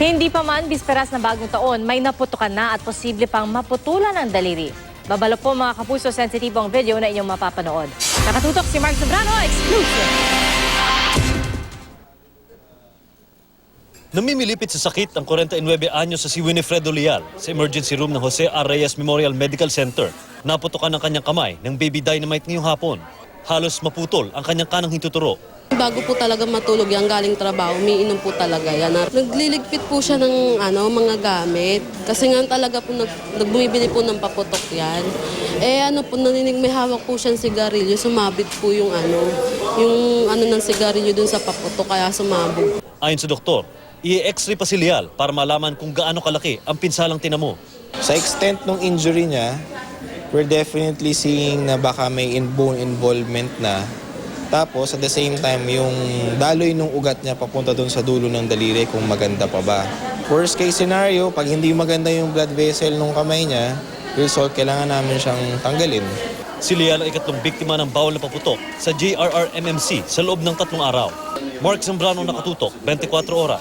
Hindi pa man bisperas ng bagong taon, may naputukan na at posible pang maputulan ng daliri. Babalo po mga kapuso, sensitibong video na inyong mapapanood. Nakatutok si Mark Zambrano, exclusive. Namimilipit sa sakit ang 49 anyo sa si Winifredo Leal sa emergency room ng Jose R. Reyes Memorial Medical Center. Naputukan ang kanyang kamay ng baby dynamite ngayong hapon. Halos maputol ang kanyang kanang hintuturo. Bago po talaga matulog yan, galing trabaho, umiinom po talaga yan. Nagliligpit po siya ng mga gamit. Kasi nga talaga po nagbumibili po ng paputok yan. Naninig may hawak po siyang sigarilyo, sumabit po yung ng sigarilyo dun sa paputok, kaya sumabog. Ayon sa doktor, i-x-ray pa si Leal para malaman kung gaano kalaki ang pinsalang tinamo. Sa extent ng injury niya, we're definitely seeing na baka may bone involvement na. Tapos, at the same time, yung daloy ng ugat niya papunta doon sa dulo ng daliri kung maganda pa ba. Worst case scenario, pag hindi maganda yung blood vessel ng kamay niya, result, kailangan namin siyang tanggalin. Si Leal ay ikatlong biktima ng bawal na paputok sa JRRMMC sa loob ng 3 araw. Mark Zambrano, nakatutok, 24 oras.